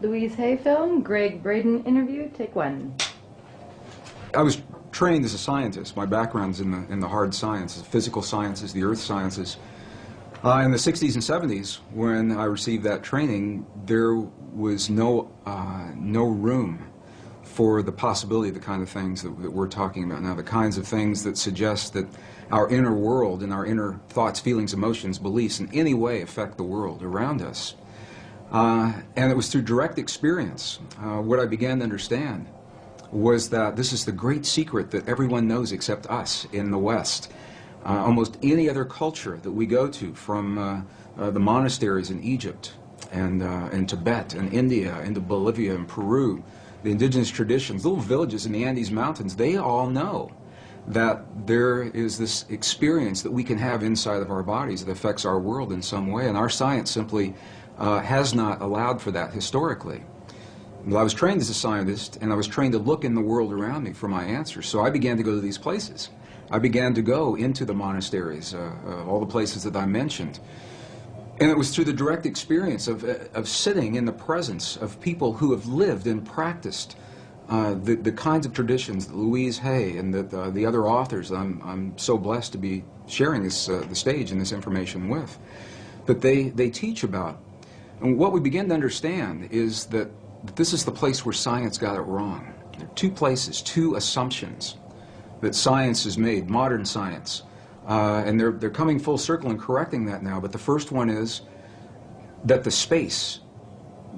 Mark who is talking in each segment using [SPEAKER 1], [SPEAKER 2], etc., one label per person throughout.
[SPEAKER 1] Louise Hay film, Gregg Braden interview, take one.
[SPEAKER 2] I was trained as a scientist. My background's in the hard sciences, physical sciences, the earth sciences. In the 60s and 70s, when I received that training, there was no room for the possibility of the kind of things that we're talking about now, the kinds of things that suggest that our inner world and our inner thoughts, feelings, emotions, beliefs in any way affect the world around us. And it was through direct experience what I began to understand was that this is the great secret that everyone knows except us in the West. Almost any other culture that we go to, from the monasteries in Egypt and Tibet and India into Bolivia and Peru, the indigenous traditions, little villages in the Andes Mountains, they all know that there is this experience that we can have inside of our bodies that affects our world in some way, and our science simply has not allowed for that historically. Well, I was trained as a scientist, and I was trained to look in the world around me for my answers, so I began to go to these places. I began to go into the monasteries, all the places that I mentioned. And it was through the direct experience of sitting in the presence of people who have lived and practiced the kinds of traditions that Louise Hay and the other authors I'm so blessed to be sharing the stage and this information with, that they teach about. And what we begin to understand is that this is the place where science got it wrong. There are two places, two assumptions that science has made, modern science. And they're coming full circle and correcting that now. But the first one is that the space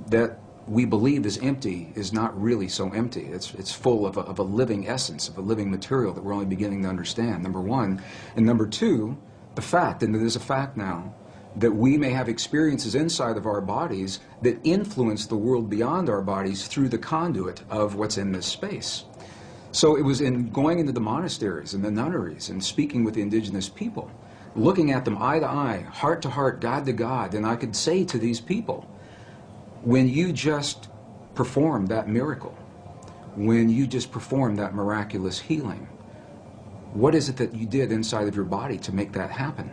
[SPEAKER 2] that we believe is empty is not really so empty. It's full of a living essence, of a living material that we're only beginning to understand, number one. And number two, the fact, and it is a fact now, that we may have experiences inside of our bodies that influence the world beyond our bodies through the conduit of what's in this space. So it was in going into the monasteries and the nunneries and speaking with the indigenous people, looking at them eye to eye, heart to heart, God to God, and I could say to these people, when you just performed that miracle, when you just performed that miraculous healing, what is it that you did inside of your body to make that happen?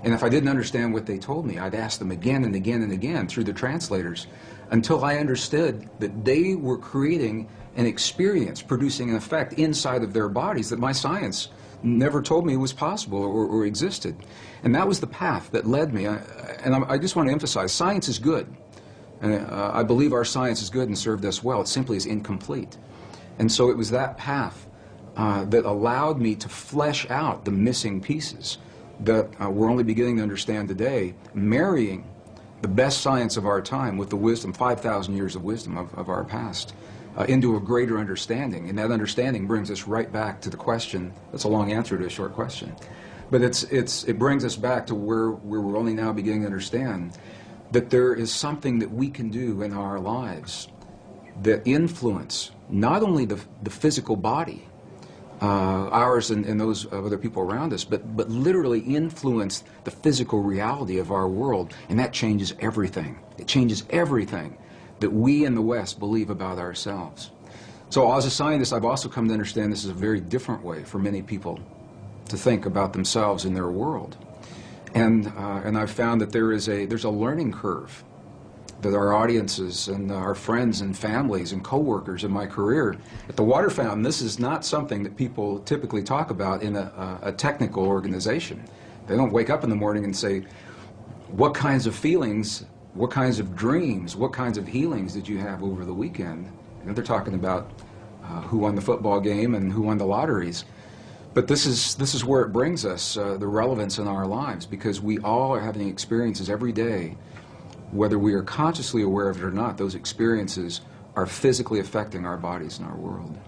[SPEAKER 2] And if I didn't understand what they told me, I'd ask them again and again and again through the translators until I understood that they were creating an experience, producing an effect inside of their bodies that my science never told me was possible or existed. And that was the path that led me. I just want to emphasize, science is good. And I believe our science is good and served us well. It simply is incomplete. And so it was that path that allowed me to flesh out the missing pieces that we're only beginning to understand today, marrying the best science of our time with the wisdom, 5,000 years of wisdom of our past, into a greater understanding. And that understanding brings us right back to the question. That's a long answer to a short question. But it brings us back to where we're only now beginning to understand that there is something that we can do in our lives that influence not only the physical body, ours and those of other people around us, but literally influence the physical reality of our world, and that changes everything. It changes everything that we in the West believe about ourselves. So as a scientist, I've also come to understand this is a very different way for many people to think about themselves and their world. And I've found that there's a learning curve that our audiences and our friends and families and coworkers in my career at the Water Fountain, this is not something that people typically talk about in a technical organization. They don't wake up in the morning and say, what kinds of feelings, what kinds of dreams, what kinds of healings did you have over the weekend? You know, they're talking about who won the football game and who won the lotteries. But this is where it brings us, the relevance in our lives, because we all are having experiences every day. Whether we are consciously aware of it or not, those experiences are physically affecting our bodies and our world.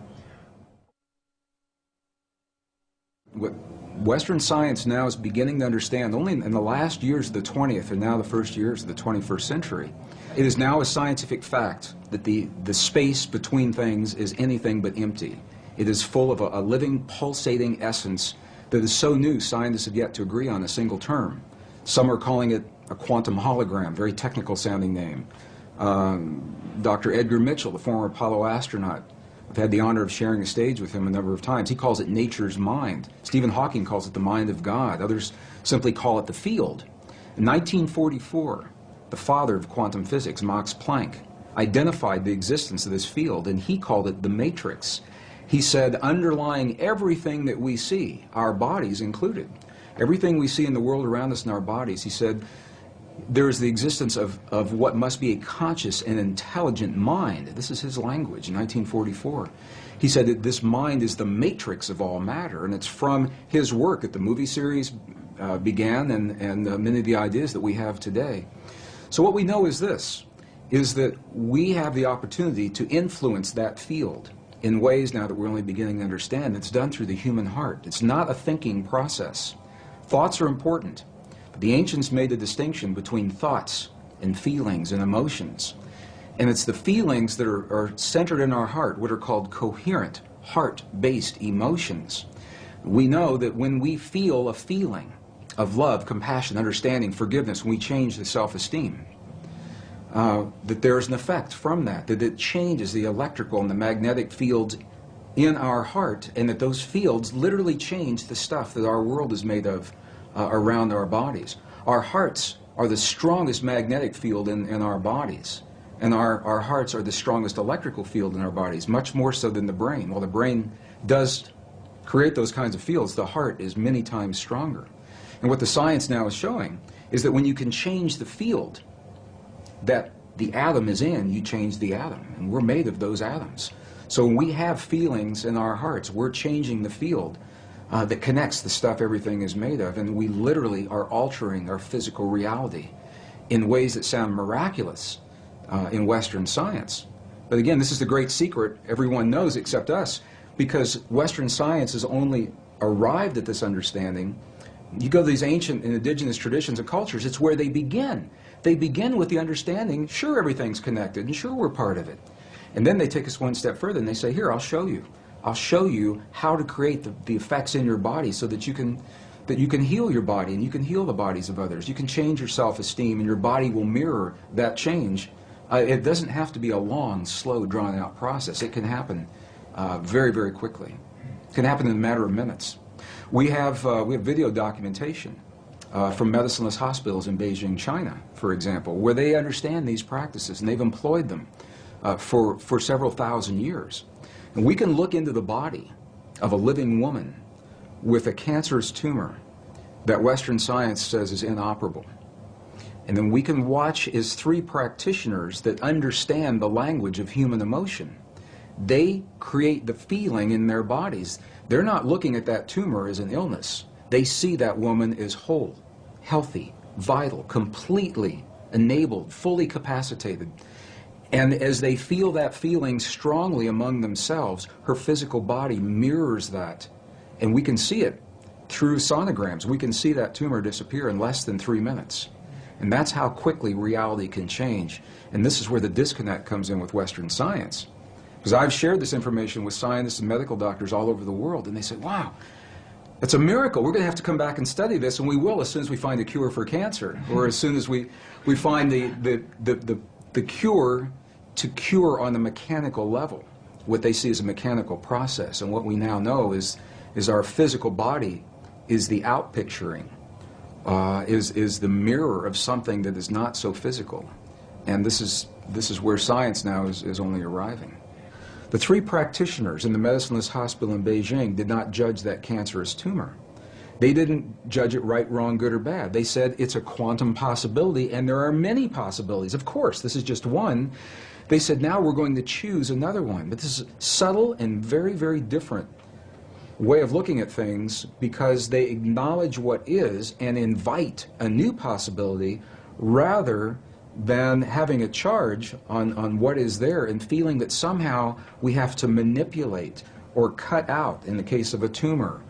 [SPEAKER 2] What Western science now is beginning to understand, only in the last years of the 20th and now the first years of the 21st century, it is now a scientific fact that the space between things is anything but empty. It is full of a living, pulsating essence that is so new, scientists have yet to agree on a single term. Some are calling it a quantum hologram, very technical sounding name. Dr. Edgar Mitchell, the former Apollo astronaut, I've had the honor of sharing a stage with him a number of times. He calls it nature's mind. Stephen Hawking calls it the mind of God. Others simply call it the field. In 1944, the father of quantum physics, Max Planck, identified the existence of this field, and he called it the matrix. He said, underlying everything that we see, our bodies included, everything we see in the world around us in our bodies, he said, there is the existence of what must be a conscious and intelligent mind. This is his language in 1944. He said that this mind is the matrix of all matter, and it's from his work that the movie series began and many of the ideas that we have today. So what we know is this, is that we have the opportunity to influence that field in ways now that we're only beginning to understand. It's done through the human heart. It's not a thinking process. Thoughts are important. But the ancients made a distinction between thoughts and feelings and emotions. And it's the feelings that are centered in our heart, what are called coherent, heart-based emotions. We know that when we feel a feeling of love, compassion, understanding, forgiveness, when we change the self-esteem, that there's an effect from that it changes the electrical and the magnetic fields in our heart, and that those fields literally change the stuff that our world is made of around our bodies. Our hearts are the strongest magnetic field in our bodies, and our hearts are the strongest electrical field in our bodies, much more so than the brain. While the brain does create those kinds of fields, the heart is many times stronger. And what the science now is showing is that when you can change the field that the atom is in, you change the atom, and we're made of those atoms. So when we have feelings in our hearts, we're changing the field that connects the stuff everything is made of, and we literally are altering our physical reality in ways that sound miraculous in Western science. But again, this is the great secret everyone knows except us, because Western science has only arrived at this understanding. You go to these ancient and indigenous traditions and cultures, it's where they begin. They begin with the understanding, sure, everything's connected, and sure, we're part of it. And then they take us one step further and they say, here, I'll show you. I'll show you how to create the effects in your body so that you can heal your body and you can heal the bodies of others. You can change your self-esteem and your body will mirror that change. It doesn't have to be a long, slow, drawn-out process. It can happen very, very quickly. It can happen in a matter of minutes. We have video documentation from medicineless hospitals in Beijing, China, for example, where they understand these practices and they've employed them for several thousand years. And we can look into the body of a living woman with a cancerous tumor that Western science says is inoperable. And then we can watch as three practitioners that understand the language of human emotion. They create the feeling in their bodies. They're not looking at that tumor as an illness. They see that woman as whole, healthy, vital, completely enabled, fully capacitated. And as they feel that feeling strongly among themselves, her physical body mirrors that. And we can see it through sonograms. We can see that tumor disappear in less than 3 minutes. And that's how quickly reality can change. And this is where the disconnect comes in with Western science. Because I've shared this information with scientists and medical doctors all over the world, and they say, wow, it's a miracle. We're going to have to come back and study this, and we will as soon as we find a cure for cancer, or as soon as we find the cure to cure on the mechanical level, what they see as a mechanical process. And what we now know is our physical body is the outpicturing, is the mirror of something that is not so physical. And this is where science now is only arriving. The three practitioners in the medicineless hospital in Beijing did not judge that cancerous tumor. They didn't judge it right, wrong, good, or bad. They said it's a quantum possibility, and there are many possibilities. Of course, this is just one. They said, now we're going to choose another one. But this is subtle and very, very different way of looking at things, because they acknowledge what is and invite a new possibility rather than having a charge on what is there and feeling that somehow we have to manipulate or cut out, in the case of a tumor,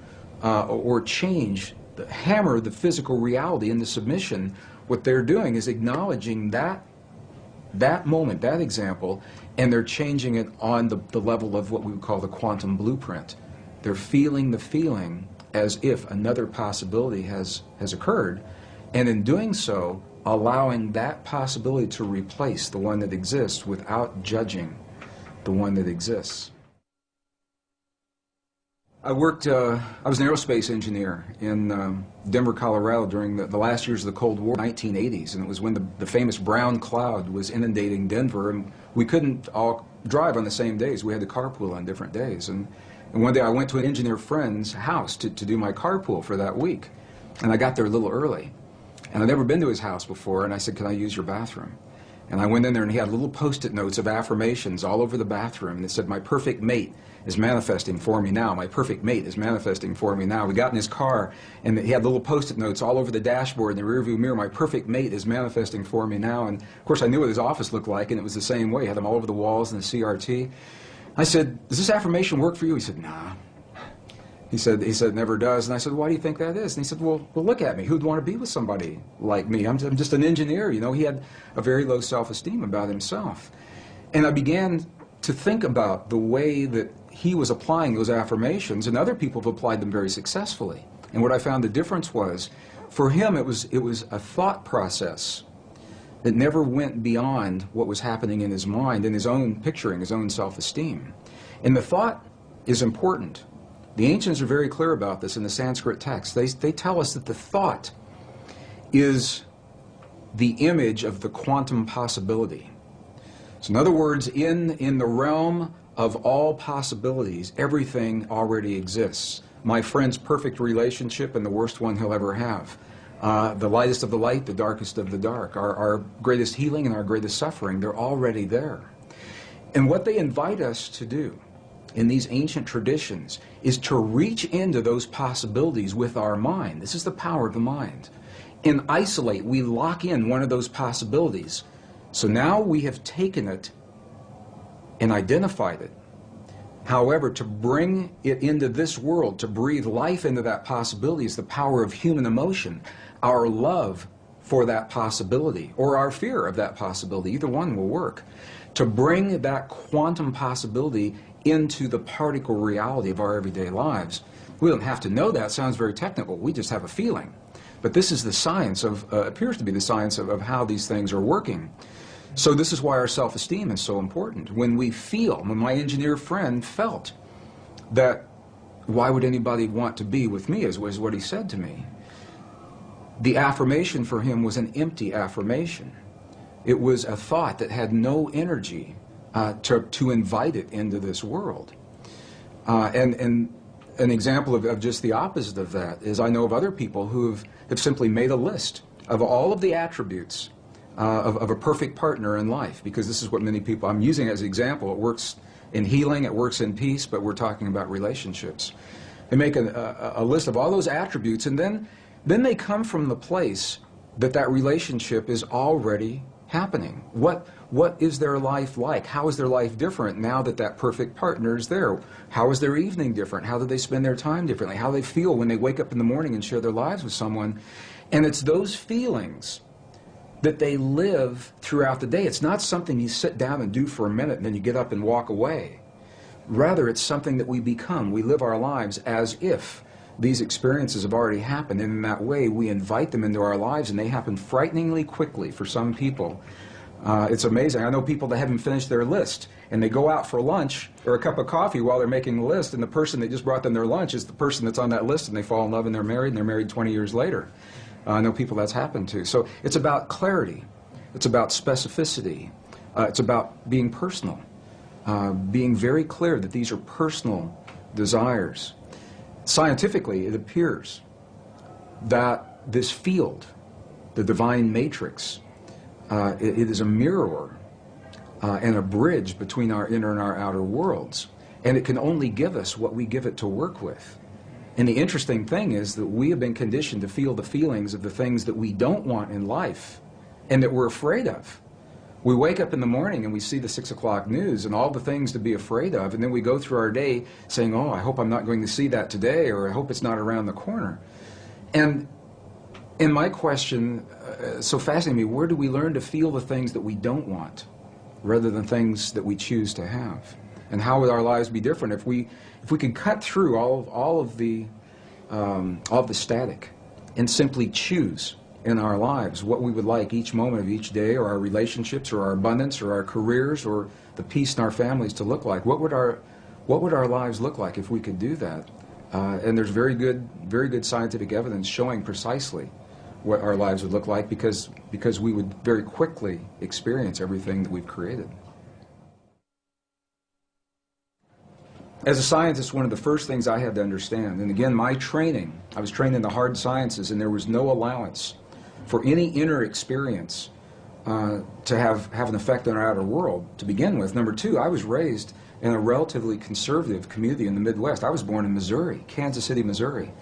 [SPEAKER 2] or change, hammer the physical reality into submission. What they're doing is acknowledging that moment, that example, and they're changing it on the level of what we would call the quantum blueprint. They're feeling the feeling as if another possibility has occurred, and in doing so, allowing that possibility to replace the one that exists without judging the one that exists. I was an aerospace engineer in Denver, Colorado during the last years of the Cold War, 1980s, and it was when the famous brown cloud was inundating Denver, and we couldn't all drive on the same days. We had to carpool on different days. And one day I went to an engineer friend's house to do my carpool for that week, and I got there a little early. And I'd never been to his house before, and I said, "Can I use your bathroom?" And I went in there, and he had little Post-it notes of affirmations all over the bathroom, and it said, "My perfect mate is manifesting for me now. My perfect mate is manifesting for me now." We got in his car, and he had little Post-it notes all over the dashboard and the rearview mirror. "My perfect mate is manifesting for me now." And of course, I knew what his office looked like, and it was the same way. He had them all over the walls in the CRT. I said, "Does this affirmation work for you?" He said, "Nah." He said, "It never does." And I said, "Why do you think that is?" And he said, well, look at me. Who'd want to be with somebody like me? I'm just an engineer, you know. He had a very low self-esteem about himself. And I began to think about the way that he was applying those affirmations, and other people have applied them very successfully. And what I found the difference was, for him, it was a thought process that never went beyond what was happening in his mind, in his own picturing, his own self-esteem. And the thought is important. The ancients are very clear about this in the Sanskrit text. They tell us that the thought is the image of the quantum possibility. So in other words, in the realm of all possibilities, everything already exists. My friend's perfect relationship and the worst one he'll ever have. The lightest of the light, the darkest of the dark. Our greatest healing and our greatest suffering, they're already there. And what they invite us to do in these ancient traditions is to reach into those possibilities with our mind. This is the power of the mind. And isolate, we lock in one of those possibilities. So now we have taken it and identified it. However, to bring it into this world, to breathe life into that possibility, is the power of human emotion. Our love for that possibility, or our fear of that possibility, either one will work. To bring that quantum possibility into the particle reality of our everyday lives. We don't have to know that. It sounds very technical. We just have a feeling. But this is the science of, appears to be the science of how these things are working. So this is why our self-esteem is so important. When we feel, when my engineer friend felt that, why would anybody want to be with me, is what he said to me. The affirmation for him was an empty affirmation. It was a thought that had no energy to invite it into this world. And an example of just the opposite of that is I know of other people who have simply made a list of all of the attributes of a perfect partner in life, because this is what many people, I'm using as an example. It works in healing, it works in peace, but we're talking about relationships. They make a list of all those attributes, and then they come from the place that relationship is already happening. What is their life like? How is their life different now that perfect partner is there? How is their evening different? How do they spend their time differently? How do they feel when they wake up in the morning and share their lives with someone? And it's those feelings that they live throughout the day. It's not something you sit down and do for a minute and then you get up and walk away. Rather, it's something that we become. We live our lives as if these experiences have already happened, and in that way we invite them into our lives, and they happen frighteningly quickly for some people. It's amazing. I know people that haven't finished their list, and they go out for lunch or a cup of coffee while they're making the list, and the person that just brought them their lunch is the person that's on that list, and they fall in love and they're married 20 years later. I know people that's happened to. So it's about clarity. It's about specificity. It's about being personal. Being very clear that these are personal desires. Scientifically, it appears that this field, the divine matrix, it is a mirror and a bridge between our inner and our outer worlds. And it can only give us what we give it to work with. And the interesting thing is that we have been conditioned to feel the feelings of the things that we don't want in life and that we're afraid of. We wake up in the morning and we see the 6 o'clock news and all the things to be afraid of, and then we go through our day saying, oh, I hope I'm not going to see that today, or I hope it's not around the corner. And in my question, so fascinating me, where do we learn to feel the things that we don't want rather than things that we choose to have? And how would our lives be different if we could cut through all of the static and simply choose in our lives what we would like each moment of each day, or our relationships, or our abundance, or our careers, or the peace in our families to look like? What would our lives look like if we could do that? And there's very good scientific evidence showing precisely what our lives would look like because we would very quickly experience everything that we've created. As a scientist, one of the first things I had to understand, and again, my training, I was trained in the hard sciences, and there was no allowance for any inner experience to have an effect on our outer world to begin with. Number two, I was raised in a relatively conservative community in the Midwest. I was born in Missouri, Kansas City, Missouri.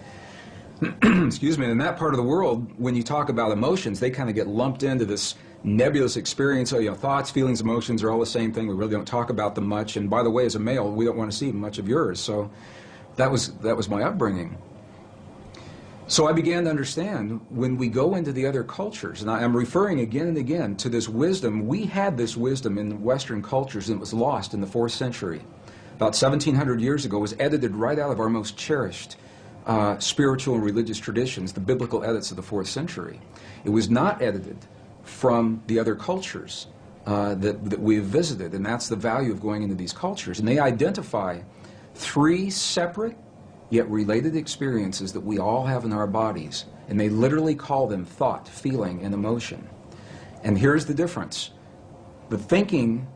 [SPEAKER 2] Excuse me, in that part of the world, when you talk about emotions, they kind of get lumped into this nebulous experience. So, thoughts, feelings, emotions are all the same thing. We really don't talk about them much. And by the way, as a male, we don't want to see much of yours. So that was my upbringing. So I began to understand when we go into the other cultures, and I'm referring again and again to this wisdom. We had this wisdom in Western cultures, and it was lost in the 4th century. About 1,700 years ago, it was edited right out of our most cherished spiritual and religious traditions, the biblical edits of the 4th century. It was not edited from the other cultures that we've visited, and that's the value of going into these cultures. And they identify 3 separate yet related experiences that we all have in our bodies, and they literally call them thought, feeling, and emotion. And here's the difference. The thinking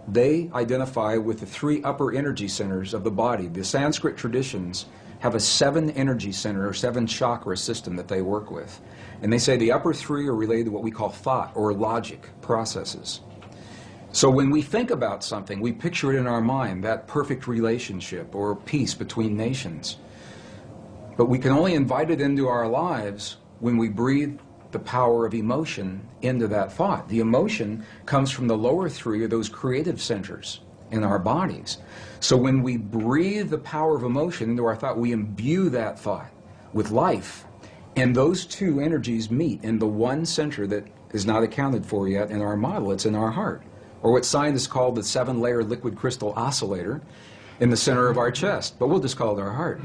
[SPEAKER 2] they identify with the 3 upper energy centers of the body. The Sanskrit traditions have a 7 energy center or 7 chakra system that they work with. And they say the upper 3 are related to what we call thought or logic processes. So when we think about something, we picture it in our mind, that perfect relationship or peace between nations. But we can only invite it into our lives when we breathe the power of emotion into that thought. The emotion comes from the lower 3 of those creative centers in our bodies. So when we breathe the power of emotion into our thought, we imbue that thought with life. And those 2 energies meet in the one center that is not accounted for yet in our model. It's in our heart, or what scientists call the 7-layer liquid crystal oscillator in the center of our chest. But we'll just call it our heart,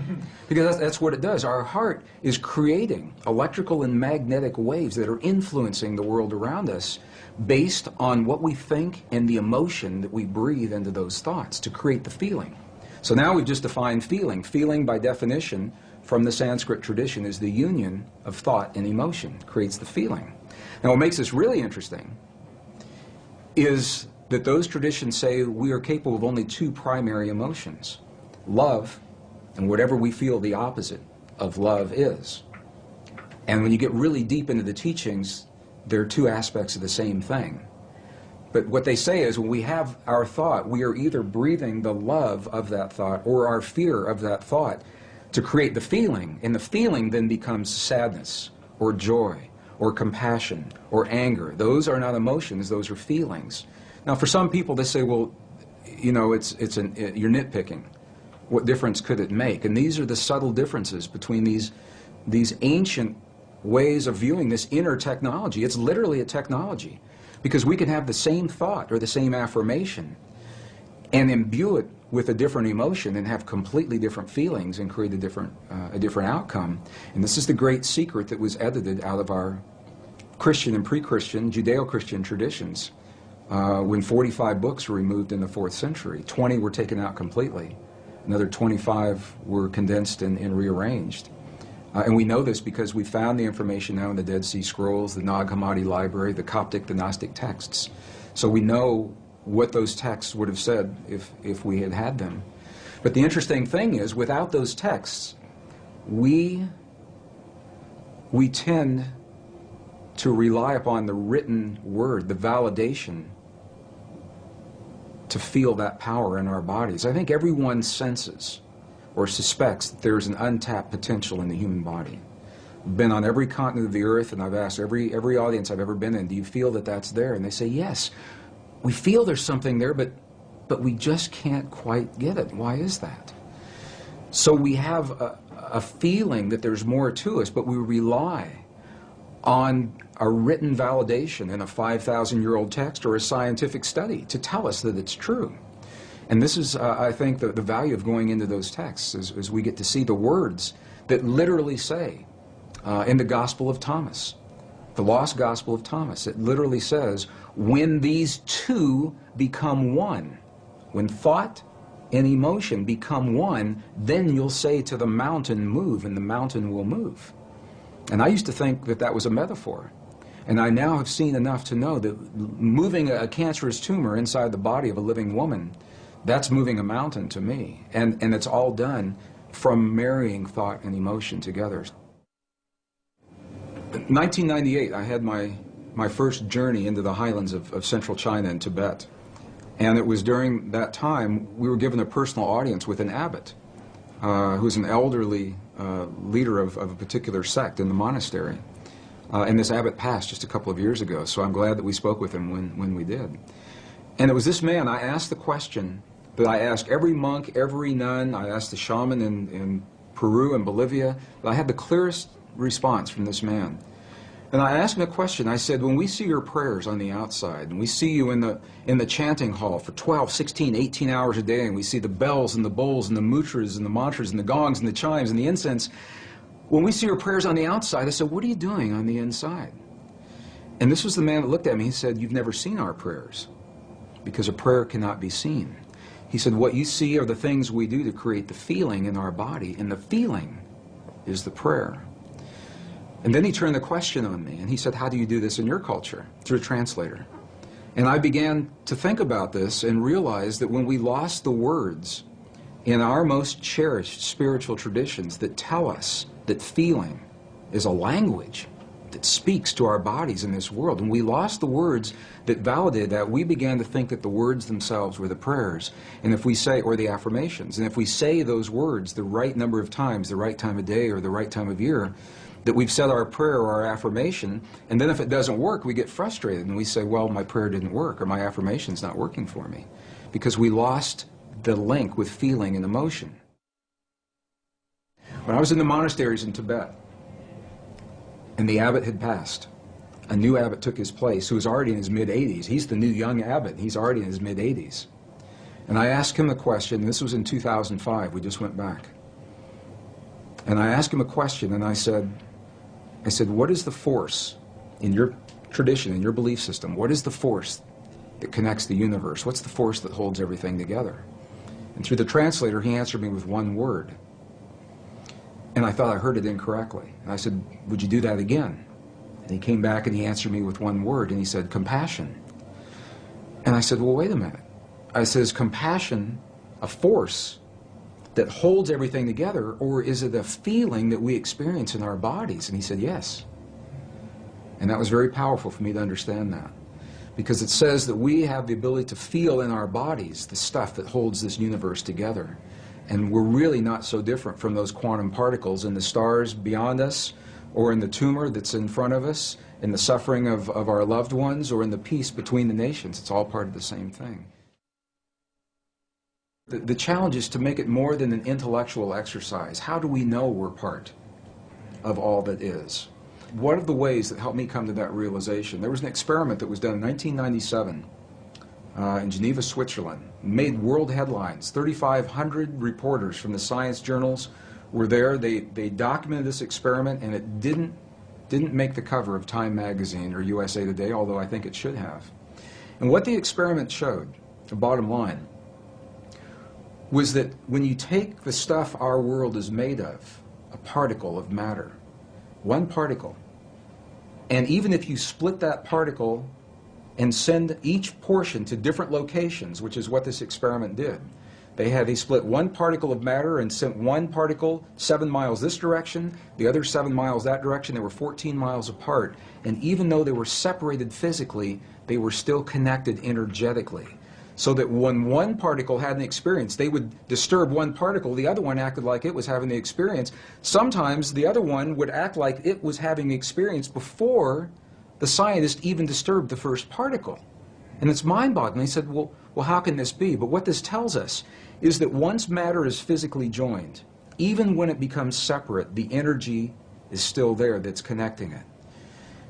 [SPEAKER 2] because that's what it does. Our heart is creating electrical and magnetic waves that are influencing the world around us based on what we think and the emotion that we breathe into those thoughts to create the feeling. So now we've just defined feeling. Feeling, by definition, from the Sanskrit tradition, is the union of thought and emotion, creates the feeling. Now what makes this really interesting is that those traditions say we are capable of only 2 primary emotions, love and whatever we feel the opposite of love is. And when you get really deep into the teachings, there are 2 aspects of the same thing. But what they say is when we have our thought, we are either breathing the love of that thought or our fear of that thought to create the feeling, and the feeling then becomes sadness or joy or compassion or anger. Those are not emotions, those are feelings. Now for some people they say, well, you're nitpicking. What difference could it make? And these are the subtle differences between these ancient ways of viewing this inner technology. It's literally a technology, because we can have the same thought or the same affirmation and imbue it with a different emotion and have completely different feelings and create a different outcome. And this is the great secret that was edited out of our Christian and pre-Christian, Judeo-Christian traditions when 45 books were removed in the 4th century. 20 were taken out completely. Another 25 were condensed and rearranged. And we know this because we found the information now in the Dead Sea Scrolls, the Nag Hammadi Library, the Coptic, the Gnostic texts. So we know what those texts would have said if we had had them. But the interesting thing is, without those texts, we tend to rely upon the written word, the validation, to feel that power in our bodies. I think everyone senses or suspects that there is an untapped potential in the human body. I've been on every continent of the earth, and I've asked every audience I've ever been in, do you feel that that's there? And they say, yes, we feel there's something there, but we just can't quite get it. Why is that? So we have a feeling that there's more to us, but we rely on a written validation in a 5,000-year-old text or a scientific study to tell us that it's true. And this is, I think, the value of going into those texts, as we get to see the words that literally say, in the Gospel of Thomas, the lost Gospel of Thomas, it literally says, when these 2 become one, when thought and emotion become one, then you'll say to the mountain, move, and the mountain will move. And I used to think that that was a metaphor. And I now have seen enough to know that moving a cancerous tumor inside the body of a living woman, that's moving a mountain to me. And it's all done from marrying thought and emotion together. In 1998, I had my first journey into the highlands of central China and Tibet. And it was during that time we were given a personal audience with an abbot, who's an elderly leader of a particular sect in the monastery. And this abbot passed just a couple of years ago, so I'm glad that we spoke with him when we did. And it was this man, I asked the question that I asked every monk, every nun, I asked the shaman in Peru and Bolivia, but I had the clearest response from this man. And I asked him a question. I said, when we see your prayers on the outside, and we see you in the chanting hall for 12, 16, 18 hours a day, and we see the bells and the bowls and the mudras and the mantras and the gongs and the chimes and the incense, when we see your prayers on the outside, I said, what are you doing on the inside? And this was the man that looked at me. He said, you've never seen our prayers, because a prayer cannot be seen. He said, what you see are the things we do to create the feeling in our body, and the feeling is the prayer. And then he turned the question on me, and he said, how do you do this in your culture? Through a translator. And I began to think about this and realize that when we lost the words in our most cherished spiritual traditions that tell us that feeling is a language that speaks to our bodies in this world, and we lost the words that validated that, we began to think that the words themselves were the prayers, and if we say, or the affirmations, and if we say those words the right number of times, the right time of day or the right time of year, that we've said our prayer or our affirmation, and then if it doesn't work, we get frustrated and we say, well, my prayer didn't work, or my affirmation's not working for me, because we lost the link with feeling and emotion. When I was in the monasteries in Tibet, and the abbot had passed, a new abbot took his place who was already in his mid-80s. He's the new young abbot. He's already in his mid-80s. And I asked him a question, this was in 2005, we just went back. And I asked him a question, and I said, what is the force in your tradition, in your belief system? What is the force that connects the universe? What's the force that holds everything together? And through the translator, he answered me with one word. And I thought I heard it incorrectly. And I said, would you do that again? And he came back and he answered me with one word, and he said, compassion. And I said, well, wait a minute. I said, is compassion a force that holds everything together, or is it a feeling that we experience in our bodies? And he said, yes. And that was very powerful for me to understand that, because it says that we have the ability to feel in our bodies the stuff that holds this universe together. And we're really not so different from those quantum particles in the stars beyond us, or in the tumor that's in front of us, in the suffering of our loved ones, or in the peace between the nations. It's all part of the same thing. The challenge is to make it more than an intellectual exercise. How do we know we're part of all that is? One of the ways that helped me come to that realization, there was an experiment that was done in 1997 in Geneva, Switzerland. Made world headlines. 3,500 reporters from the science journals were there. They documented this experiment, and it didn't make the cover of Time magazine or USA Today, although I think it should have. And what the experiment showed, the bottom line, was that when you take the stuff our world is made of, a particle of matter, one particle, and even if you split that particle and send each portion to different locations, which is what this experiment did. They split one particle of matter and sent one particle 7 miles this direction, the other 7 miles that direction. They were 14 miles apart, and even though they were separated physically, they were still connected energetically. So that when one particle had an experience, they would disturb one particle, the other one acted like it was having the experience. Sometimes the other one would act like it was having the experience before the scientist even disturbed the first particle. And it's mind-boggling. He said, well, how can this be? But what this tells us is that once matter is physically joined, even when it becomes separate, the energy is still there that's connecting it.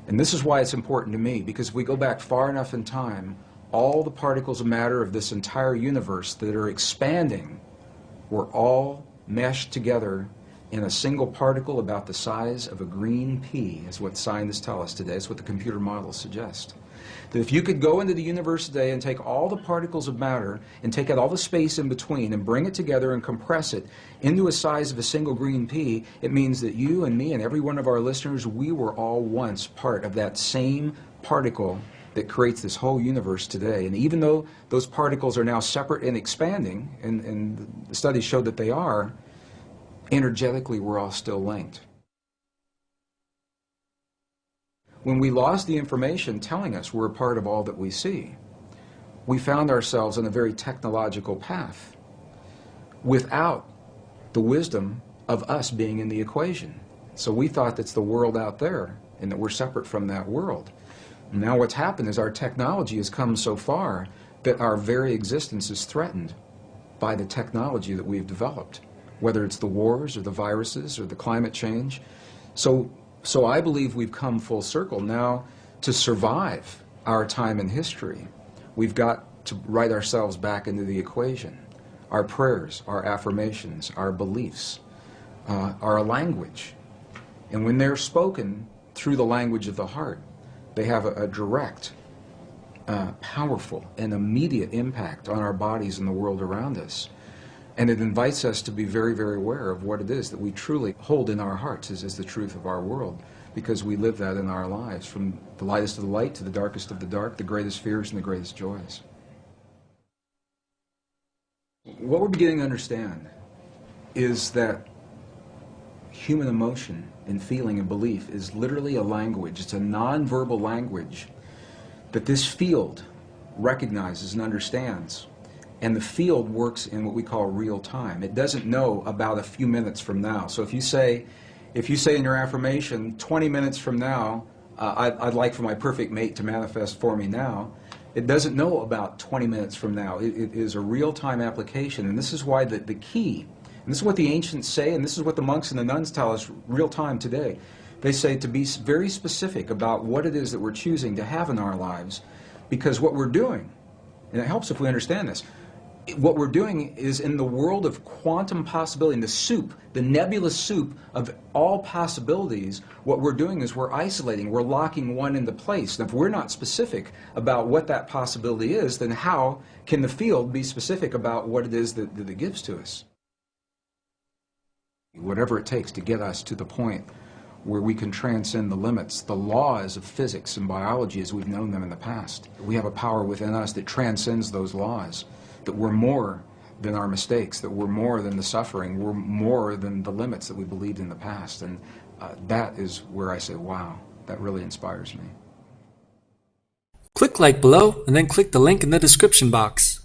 [SPEAKER 2] And this is why it's important to me, because if we go back far enough in time, all the particles of matter of this entire universe that are expanding were all meshed together in a single particle about the size of a green pea, is what scientists tell us today. It's what the computer models suggest. that if you could go into the universe today and take all the particles of matter and take out all the space in between and bring it together and compress it into a size of a single green pea, it means that you and me and every one of our listeners, we were all once part of that same particle that creates this whole universe today. And even though those particles are now separate and expanding, and the studies show that they are, energetically we're all still linked. When we lost the information telling us we're a part of all that we see, we found ourselves on a very technological path without the wisdom of us being in the equation. So we thought that's the world out there and that we're separate from that world. Now what's happened is our technology has come so far that our very existence is threatened by the technology that we've developed, whether it's the wars or the viruses or the climate change. So I believe we've come full circle now to survive our time in history. We've got to write ourselves back into the equation. Our prayers, our affirmations, our beliefs, our language. And when they're spoken through the language of the heart, they have a direct, powerful, and immediate impact on our bodies and the world around us. And it invites us to be very, very aware of what it is that we truly hold in our hearts as the truth of our world, because we live that in our lives, from the lightest of the light to the darkest of the dark, the greatest fears and the greatest joys. What we're beginning to understand is that human emotion and feeling and belief is literally a language. It's a non-verbal language that this field recognizes and understands. And the field works in what we call real time. It doesn't know about a few minutes from now. So if you say in your affirmation, 20 minutes from now, I'd like for my perfect mate to manifest for me now, it doesn't know about 20 minutes from now. It is a real-time application. And this is why the key, and this is what the ancients say, and this is what the monks and the nuns tell us real-time today. They say to be very specific about what it is that we're choosing to have in our lives, because what we're doing, and it helps if we understand this, what we're doing is in the world of quantum possibility, in the soup, the nebulous soup of all possibilities, what we're doing is we're isolating, we're locking one into place. And if we're not specific about what that possibility is, then how can the field be specific about what it is that it gives to us? Whatever it takes to get us to the point where we can transcend the limits, the laws of physics and biology as we've known them in the past. We have a power within us that transcends those laws, that we're more than our mistakes, that we're more than the suffering, we're more than the limits that we believed in the past. And that is where I say, wow, that really inspires me.
[SPEAKER 3] Click like below and then click the link in the description box.